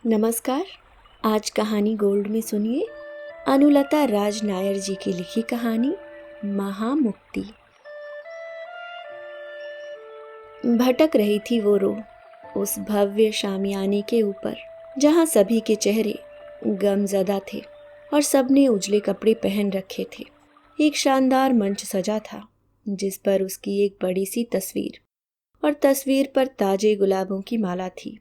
नमस्कार। आज कहानी गोल्ड में सुनिए अनुलता राज नायर जी की लिखी कहानी महामुक्ति। भटक रही थी वो रूह उस भव्य शामियाने के ऊपर जहां सभी के चेहरे गमज़दा थे और सबने उजले कपड़े पहन रखे थे। एक शानदार मंच सजा था जिस पर उसकी एक बड़ी सी तस्वीर और तस्वीर पर ताजे गुलाबों की माला थी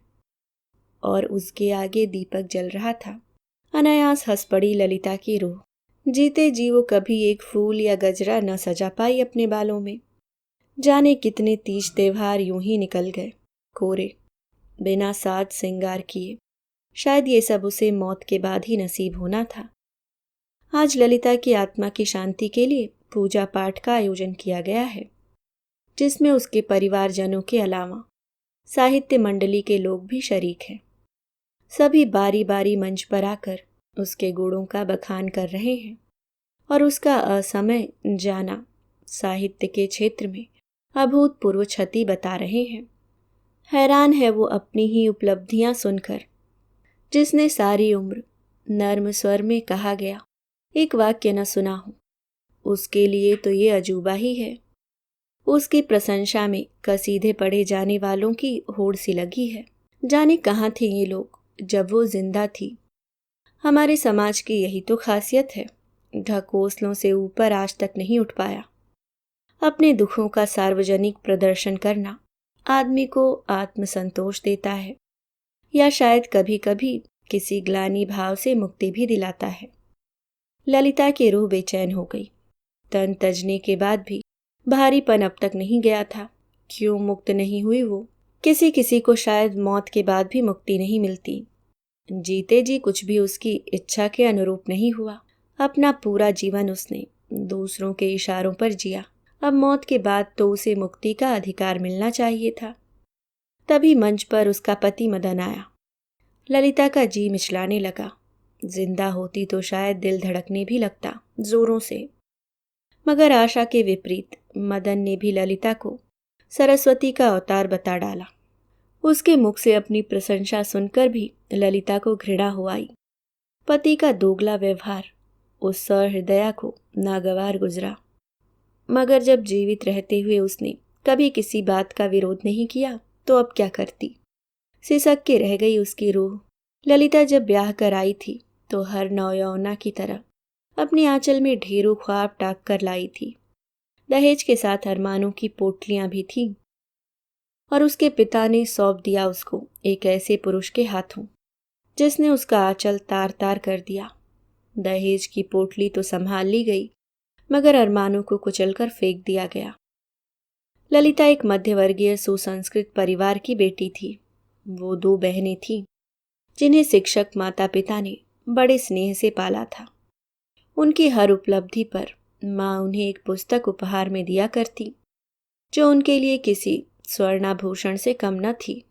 और उसके आगे दीपक जल रहा था। अनायास हंस पड़ी ललिता की रूह। जीते जी वो कभी एक फूल या गजरा न सजा पाई अपने बालों में। जाने कितने तीज त्योहार यूं ही निकल गए, कोरे, बिना साज श्रृंगार किए। शायद ये सब उसे मौत के बाद ही नसीब होना था। आज ललिता की आत्मा की शांति के लिए पूजा पाठ का आयोजन किया गया है, जिसमें उसके परिवारजनों के अलावा साहित्य मंडली के लोग भी शरीक हैं। सभी बारी बारी मंच पर आकर उसके गुणों का बखान कर रहे हैं और उसका असमय जाना साहित्य के क्षेत्र में अभूतपूर्व क्षति बता रहे हैं। हैरान है वो अपनी ही उपलब्धियां सुनकर। जिसने सारी उम्र नर्म स्वर में कहा गया एक वाक्य न सुना हो, उसके लिए तो ये अजूबा ही है। उसकी प्रशंसा में कसीदे पढ़े जाने वालों की होड़ सी लगी है। जाने कहाँ थे ये लोग जब वो जिंदा थी। हमारे समाज की यही तो खासियत है, ढकोसलों से ऊपर आज तक नहीं उठ पाया। अपने दुखों का सार्वजनिक प्रदर्शन करना आदमी को आत्मसंतोष देता है, या शायद कभी कभी किसी ग्लानि भाव से मुक्ति भी दिलाता है। ललिता की रूह बेचैन हो गई। तन तजने के बाद भी भारीपन अब तक नहीं गया था। क्यों मुक्त नहीं हुई वो? किसी किसी को शायद मौत के बाद भी मुक्ति नहीं मिलती। जीते जी कुछ भी उसकी इच्छा के अनुरूप नहीं हुआ। अपना पूरा जीवन उसने दूसरों के इशारों पर जिया। अब मौत के बाद तो उसे मुक्ति का अधिकार मिलना चाहिए था। तभी मंच पर उसका पति मदन आया। ललिता का जी मिचलाने लगा। जिंदा होती तो शायद दिल धड़कने भी लगता जोरों से। मगर आशा के विपरीत मदन ने भी ललिता को सरस्वती का अवतार बता डाला। उसके मुख से अपनी प्रशंसा सुनकर भी ललिता को घृणा हो आई। पति का दोगला व्यवहार उस सहृदया को नागवार गुजरा। मगर जब जीवित रहते हुए उसने कभी किसी बात का विरोध नहीं किया तो अब क्या करती। सिसक के रह गई उसकी रूह। ललिता जब ब्याह कर आई थी तो हर नौयौवना की तरह अपने आंचल में ढेरों ख्वाब टाक कर लाई थी। दहेज के साथ अरमानों की पोटलियां भी थीं और उसके पिता ने सौंप दिया उसको एक ऐसे पुरुष के हाथों जिसने उसका आंचल तार तार कर दिया। दहेज की पोटली तो संभाल ली गई, मगर अरमानों को कुचलकर फेंक दिया गया। ललिता एक मध्यवर्गीय सुसंस्कृत परिवार की बेटी थी। वो 2 बहनें थीं जिन्हें शिक्षक माता पिता ने बड़े स्नेह से पाला था। उनकी हर उपलब्धि पर माँ उन्हें एक पुस्तक उपहार में दिया करती, जो उनके लिए किसी स्वर्णाभूषण से कम न थी।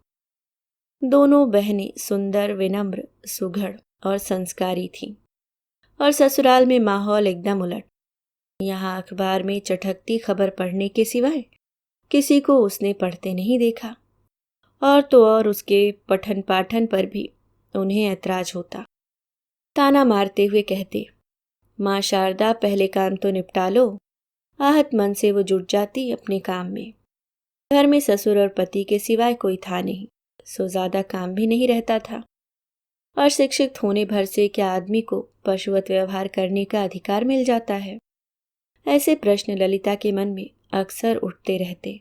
दोनों बहनें सुंदर, विनम्र, सुघड़ और संस्कारी थीं। और ससुराल में माहौल एकदम उलट। यहाँ अखबार में चटकती खबर पढ़ने के सिवाय किसी को उसने पढ़ते नहीं देखा। और तो और उसके पठन पाठन पर भी उन्हें ऐतराज होता। ताना मारते हुए कहते, माँ शारदा पहले काम तो निपटा लो। आहत मन से वो जुट जाती अपने काम में। घर में ससुर और पति के सिवाय कोई था नहीं, सो ज्यादा काम भी नहीं रहता था। और शिक्षित होने भर से क्या आदमी को पशुवत व्यवहार करने का अधिकार मिल जाता है? ऐसे प्रश्न ललिता के मन में अक्सर उठते रहते,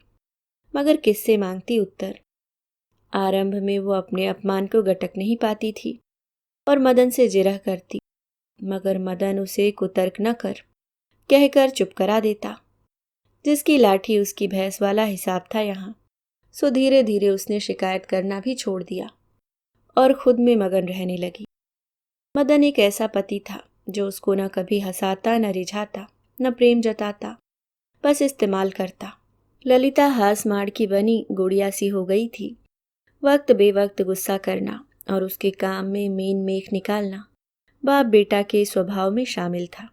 मगर किससे मांगती उत्तर? आरंभ में वो अपने अपमान को गटक नहीं पाती थी और मदन से जिरह करती, मगर मदन उसे कुतर्क न कर कहकर चुप करा देता। जिसकी लाठी उसकी भैंस वाला हिसाब था यहाँ। सो धीरे धीरे उसने शिकायत करना भी छोड़ दिया और खुद में मगन रहने लगी। मदन एक ऐसा पति था जो उसको न कभी हंसाता, न रिझाता, न प्रेम जताता, बस इस्तेमाल करता। ललिता हास माड़ की बनी गुड़िया सी हो गई थी। वक्त बेवक्त गुस्सा करना और उसके काम में मेन मेख निकालना बाप बेटा के स्वभाव में शामिल था।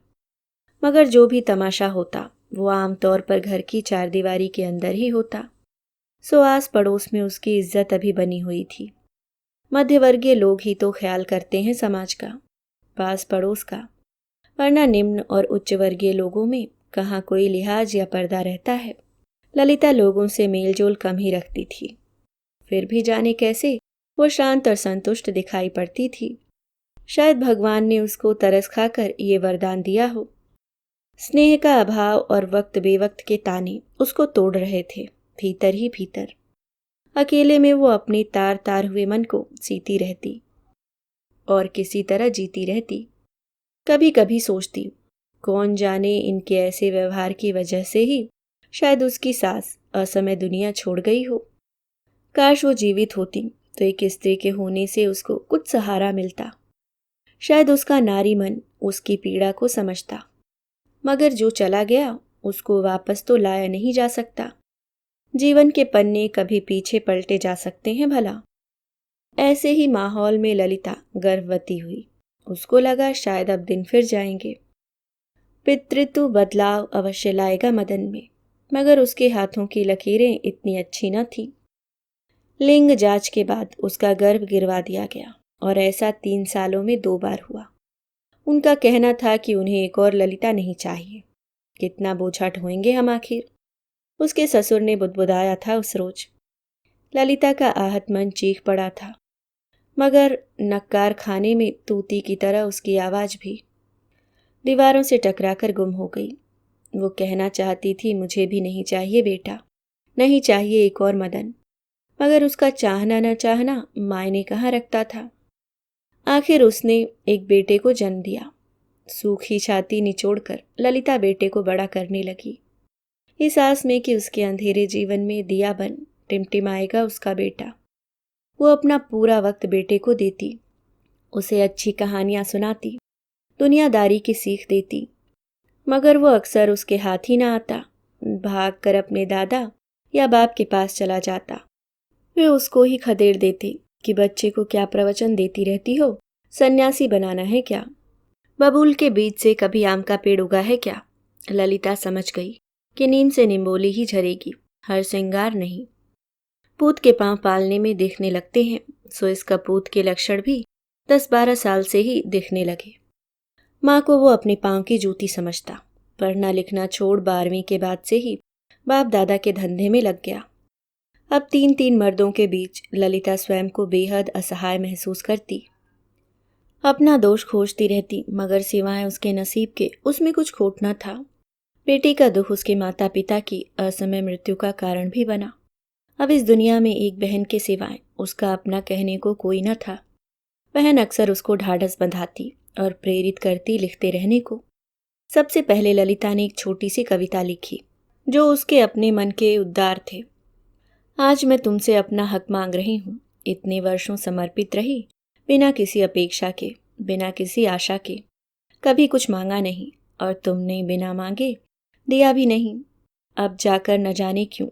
मगर जो भी तमाशा होता वो आमतौर पर घर की चारदीवारी के अंदर ही होता। सो आस पड़ोस में उसकी इज्जत अभी बनी हुई थी। मध्यवर्गीय लोग ही तो ख्याल करते हैं समाज का, पास पड़ोस का, वरना निम्न और उच्च वर्गीय लोगों में कहाँ कोई लिहाज या पर्दा रहता है। ललिता लोगों से मेलजोल कम ही रखती थी, फिर भी जाने कैसे वो शांत और संतुष्ट दिखाई पड़ती थी। शायद भगवान ने उसको तरस खाकर ये वरदान दिया हो। स्नेह का अभाव और वक्त बेवक्त के ताने उसको तोड़ रहे थे, भीतर ही भीतर। अकेले में वो अपने तार तार हुए मन को सीती रहती और किसी तरह जीती रहती। कभी कभी सोचती, कौन जाने इनके ऐसे व्यवहार की वजह से ही शायद उसकी सास असमय दुनिया छोड़ गई हो। काश वो जीवित होती तो एक स्त्री के होने से उसको कुछ सहारा मिलता। शायद उसका नारी मन उसकी पीड़ा को समझता। मगर जो चला गया उसको वापस तो लाया नहीं जा सकता। जीवन के पन्ने कभी पीछे पलटे जा सकते हैं भला। ऐसे ही माहौल में ललिता गर्भवती हुई। उसको लगा शायद अब दिन फिर जाएंगे। पितृत्व बदलाव अवश्य लाएगा मदन में, मगर उसके हाथों की लकीरें इतनी अच्छी न थी। लिंग जांच के बाद उसका गर्भ गिरवा दिया गया और ऐसा 3 सालों में 2 बार हुआ। उनका कहना था कि उन्हें एक और ललिता नहीं चाहिए। कितना बोझा ढोएंगे हम आखिर। उसके ससुर ने बुदबुदाया था उस रोज। ललिता का आहत मन चीख पड़ा था, मगर नक्कार खाने में तूती की तरह उसकी आवाज भी दीवारों से टकराकर गुम हो गई। वो कहना चाहती थी, मुझे भी नहीं चाहिए बेटा, नहीं चाहिए एक और मदन, मगर उसका चाहना न चाहना मायने कहाँ रखता था। आखिर उसने एक बेटे को जन्म दिया। सूखी छाती निचोड़कर ललिता बेटे को बड़ा करने लगी, इस आस में कि उसके अंधेरे जीवन में दिया बन टिमटिमाएगा उसका बेटा। वो अपना पूरा वक्त बेटे को देती, उसे अच्छी कहानियां सुनाती, दुनियादारी की सीख देती, मगर वो अक्सर उसके हाथ ही ना आता। भाग कर अपने दादा या बाप के पास चला जाता। वे उसको ही खदेड़ देते कि बच्चे को क्या प्रवचन देती रहती हो, सन्यासी बनाना है क्या? बबूल के बीज से कभी आम का पेड़ उगा है क्या? ललिता समझ गई कि नीम से निम्बोली ही झरेगी, हर श्रृंगार नहीं। पूत के पांव पालने में दिखने लगते हैं, सो इस कपूत के लक्षण भी 10-12 साल से ही दिखने लगे। माँ को वो अपने पांव की जूती समझता। पढ़ना लिखना छोड़ 12वीं के बाद से ही बाप दादा के धंधे में लग गया। अब 3-3 मर्दों के बीच ललिता स्वयं को बेहद असहाय महसूस करती। अपना दोष खोजती रहती, मगर सिवाय उसके नसीब के उसमें कुछ खोट न था। बेटी का दुख उसके माता पिता की असमय मृत्यु का कारण भी बना। अब इस दुनिया में एक बहन के सिवाय उसका अपना कहने को कोई न था। बहन अक्सर उसको ढाढ़स बंधाती और प्रेरित करती लिखते रहने को। सबसे पहले ललिता ने एक छोटी सी कविता लिखी जो उसके अपने मन के उद्गार थे। आज मैं तुमसे अपना हक मांग रही हूँ। इतने वर्षों समर्पित रही, बिना किसी अपेक्षा के, बिना किसी आशा के। कभी कुछ मांगा नहीं और तुमने बिना मांगे दिया भी नहीं। अब जाकर न जाने क्यों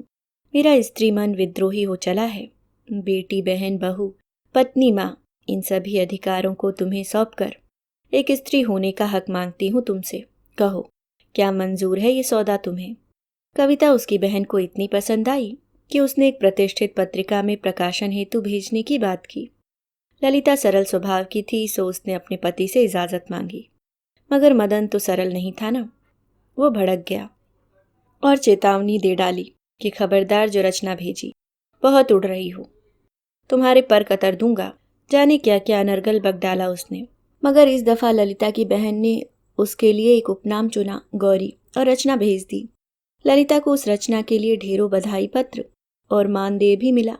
मेरा स्त्री मन विद्रोही हो चला है। बेटी, बहन, बहू, पत्नी, माँ, इन सभी अधिकारों को तुम्हें सौंपकर एक स्त्री होने का हक मांगती हूँ तुमसे। कहो, क्या मंजूर है ये सौदा तुम्हें? कविता उसकी बहन को इतनी पसंद आई कि उसने एक प्रतिष्ठित पत्रिका में प्रकाशन हेतु भेजने की बात की। ललिता सरल स्वभाव की थी, सो उसने अपने पति से इजाजत मांगी। मगर मदन तो सरल नहीं था ना। वो भड़क गया और चेतावनी दे डाली कि खबरदार जो रचना भेजी, बहुत उड़ रही हो, तुम्हारे पर कतर दूंगा। जाने क्या क्या अनर्गल बक डाला उसने। मगर इस दफा ललिता की बहन ने उसके लिए एक उपनाम चुना, गौरी, और रचना भेज दी। ललिता को उस रचना के लिए ढेरों बधाई पत्र और मानदेय भी मिला,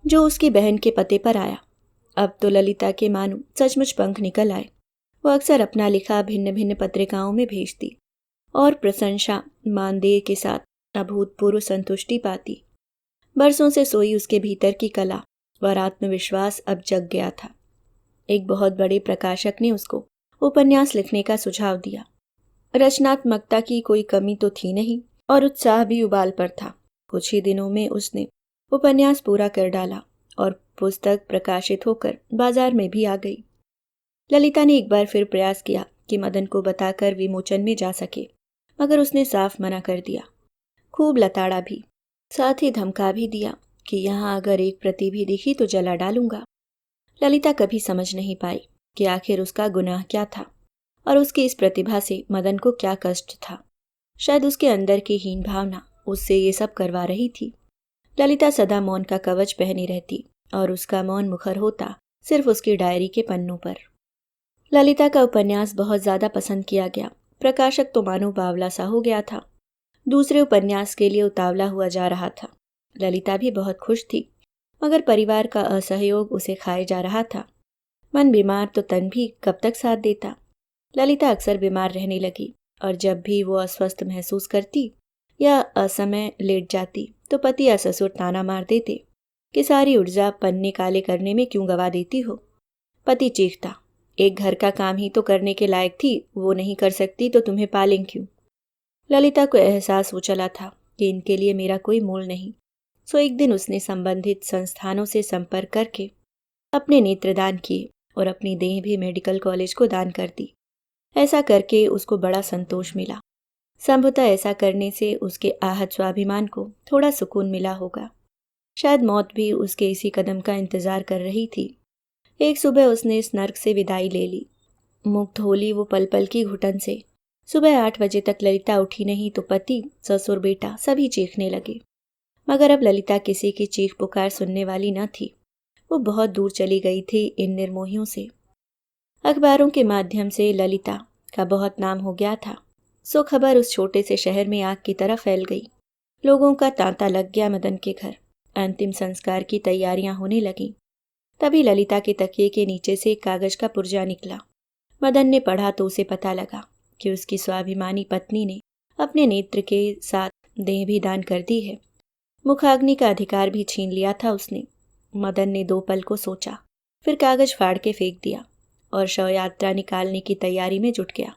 जो उसकी बहन के पते पर आया। अब तो ललिता के मानो सचमुच पंख निकल आए। वो अक्सर अपना लिखा भिन्न भिन्न पत्रिकाओं में भेजती और प्रशंसा मानदेय के साथ अभूतपूर्व संतुष्टि पाती। बरसों से सोई उसके भीतर की कला और आत्मविश्वास अब जग गया था। एक बहुत बड़े प्रकाशक ने उसको उपन्यास लिखने का सुझाव दिया। रचनात्मकता की कोई कमी तो थी नहीं और उत्साह भी उबाल पर था। कुछ ही दिनों में उसने उपन्यास पूरा कर डाला और पुस्तक प्रकाशित होकर बाजार में भी आ गई। ललिता ने एक बार फिर प्रयास किया कि मदन को बताकर विमोचन में जा सके, मगर उसने साफ मना कर दिया। खूब लताड़ा भी, साथ ही धमका भी दिया कि यहाँ अगर एक प्रति भी दिखी तो जला डालूंगा। ललिता कभी समझ नहीं पाई कि आखिर उसका गुनाह क्या था और उसकी इस प्रतिभा से मदन को क्या कष्ट था। शायद उसके अंदर की हीन भावना उससे ये सब करवा रही थी। ललिता सदा मौन का कवच पहनी रहती और उसका मौन मुखर होता सिर्फ उसकी डायरी के पन्नों पर। ललिता का उपन्यास बहुत ज्यादा पसंद किया गया। प्रकाशक तो मानो बावला सा हो गया था, दूसरे उपन्यास के लिए उतावला हुआ जा रहा था। ललिता भी बहुत खुश थी, मगर परिवार का असहयोग उसे खाए जा रहा था। मन बीमार तो तन भी कब तक साथ देता। ललिता अक्सर बीमार रहने लगी और जब भी वो अस्वस्थ महसूस करती या असमय लेट जाती तो पति या ससुर ताना मार देते कि सारी ऊर्जा पन्ने काले करने में क्यों गवा देती हो। पति चीखता, एक घर का काम ही तो करने के लायक थी, वो नहीं कर सकती तो तुम्हें पालें क्यों। ललिता को एहसास हो चला था कि इनके लिए मेरा कोई मोल नहीं। सो एक दिन उसने संबंधित संस्थानों से संपर्क करके अपने नेत्र दान किए और अपनी देह भी मेडिकल कॉलेज को दान कर दी। ऐसा करके उसको बड़ा संतोष मिला। संभवतः ऐसा करने से उसके आहत स्वाभिमान को थोड़ा सुकून मिला होगा। शायद मौत भी उसके इसी कदम का इंतजार कर रही थी। एक सुबह उसने इस नर्क से विदाई ले ली। मुक्त होली वो पल पल की घुटन से। सुबह 8 बजे तक ललिता उठी नहीं तो पति, ससुर, बेटा सभी चीखने लगे। मगर अब ललिता किसी की चीख पुकार सुनने वाली न थी। वो बहुत दूर चली गई थी इन निर्मोहियों से। अखबारों के माध्यम से ललिता का बहुत नाम हो गया था। सो खबर उस छोटे से शहर में आग की तरह फैल गई। लोगों का तांता लग गया मदन के घर। अंतिम संस्कार की तैयारियां होने लगीं। तभी ललिता के तकिए के नीचे से एक कागज का पुर्जा निकला। मदन ने पढ़ा तो उसे पता लगा कि उसकी स्वाभिमानी पत्नी ने अपने नेत्र के साथ देह भी दान कर दी है। मुखाग्नि का अधिकार भी छीन लिया था उसने। मदन ने 2 पल को सोचा, फिर कागज फाड़ के फेंक दिया और शव यात्रा निकालने की तैयारी में जुट गया।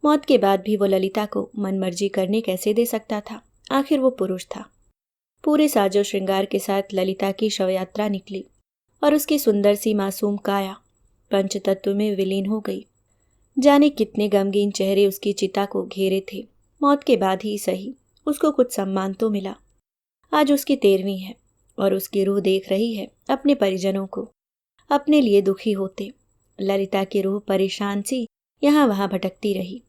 मौत के बाद भी वो ललिता को मनमर्जी करने कैसे दे सकता था? आखिर वो पुरुष था। पूरे साजो श्रृंगार के साथ ललिता की शव यात्रा निकली और उसकी सुंदर सी मासूम काया पंचतत्व में विलीन हो गई। जाने कितने गमगीन चेहरे उसकी चिता को घेरे थे। मौत के बाद ही सही उसको कुछ सम्मान तो मिला। आज उसकी 13वीं है और उसकी रूह देख रही है अपने परिजनों को अपने लिए दुखी होते। ललिता की रूह परेशान सी यहाँ वहाँ भटकती रही।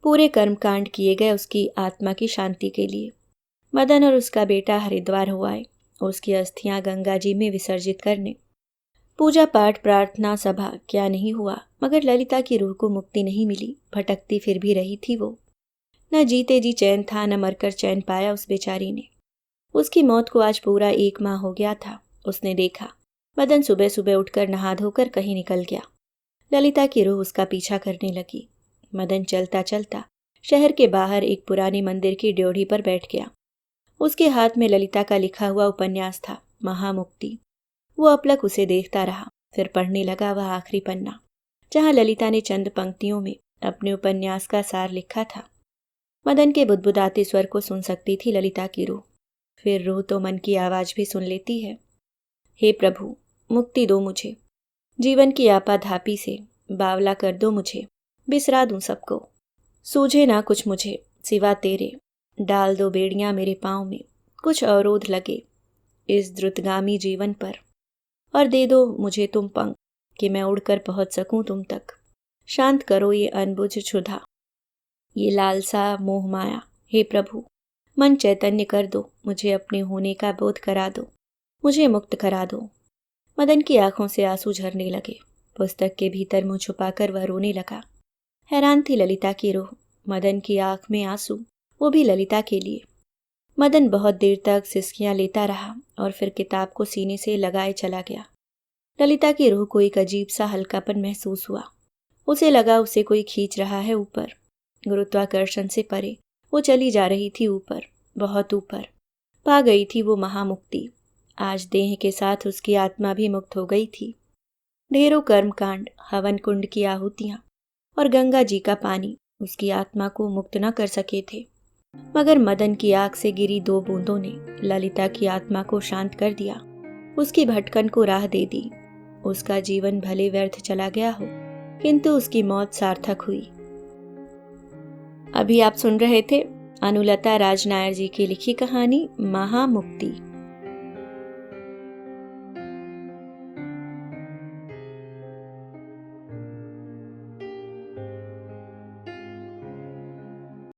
पूरे कर्मकांड किए गए उसकी आत्मा की शांति के लिए। मदन और उसका बेटा हरिद्वार हो आए उसकी अस्थियां गंगा जी में विसर्जित करने। पूजा पाठ प्रार्थना सभा क्या नहीं हुआ, मगर ललिता की रूह को मुक्ति नहीं मिली। भटकती फिर भी रही थी वो। न जीते जी चैन था, न मरकर चैन पाया उस बेचारी ने। उसकी मौत को आज पूरा 1 माह हो गया था। उसने देखा मदन सुबह सुबह उठकर नहा धोकर कहीं निकल गया। ललिता की रूह उसका पीछा करने लगी। मदन चलता चलता शहर के बाहर एक पुराने मंदिर की ड्योढ़ी पर बैठ गया। उसके हाथ में ललिता का लिखा हुआ उपन्यास था, महामुक्ति। वो अपलक उसे देखता रहा, फिर पढ़ने लगा वह आखिरी पन्ना जहां ललिता ने चंद पंक्तियों में अपने उपन्यास का सार लिखा था। मदन के बुदबुदाते स्वर को सुन सकती थी ललिता की रूह। फिर रूह तो मन की आवाज भी सुन लेती है। हे प्रभु, मुक्ति दो मुझे, जीवन की आपाधापी से बावला कर दो मुझे, बिसरा दूं सबको, सूझे ना कुछ मुझे सिवा तेरे, डाल दो बेड़ियां मेरे पाँव में, कुछ अवरोध लगे इस द्रुतगामी जीवन पर, और दे दो मुझे तुम पंख कि मैं उड़कर पहुंच सकूं तुम तक। शांत करो ये अनबुझ क्षुधा, ये लालसा मोह माया। हे प्रभु, मन चैतन्य कर दो, मुझे अपने होने का बोध करा दो, मुझे मुक्त करा दो। मदन की आंखों से आंसू झरने लगे। पुस्तक के भीतर मुंह छुपाकर वह रोने लगा। हैरान थी ललिता की रूह। मदन की आंख में आंसू, वो भी ललिता के लिए। मदन बहुत देर तक सिसकियां लेता रहा और फिर किताब को सीने से लगाए चला गया। ललिता की रूह को एक अजीब सा हल्कापन महसूस हुआ। उसे लगा उसे कोई खींच रहा है ऊपर। गुरुत्वाकर्षण से परे वो चली जा रही थी ऊपर, बहुत ऊपर। पा गई थी वो महामुक्ति। आज देह के साथ उसकी आत्मा भी मुक्त हो गई थी। ढेरों कर्मकांड, हवन कुंड की आहुतियां और गंगा जी का पानी उसकी आत्मा को मुक्त न कर सके थे, मगर मदन की आंख से गिरी 2 बूंदों ने ललिता की आत्मा को शांत कर दिया, उसकी भटकन को राह दे दी। उसका जीवन भले व्यर्थ चला गया हो, किंतु उसकी मौत सार्थक हुई। अभी आप सुन रहे थे अनुलता राजनायर जी की लिखी कहानी महामुक्ति।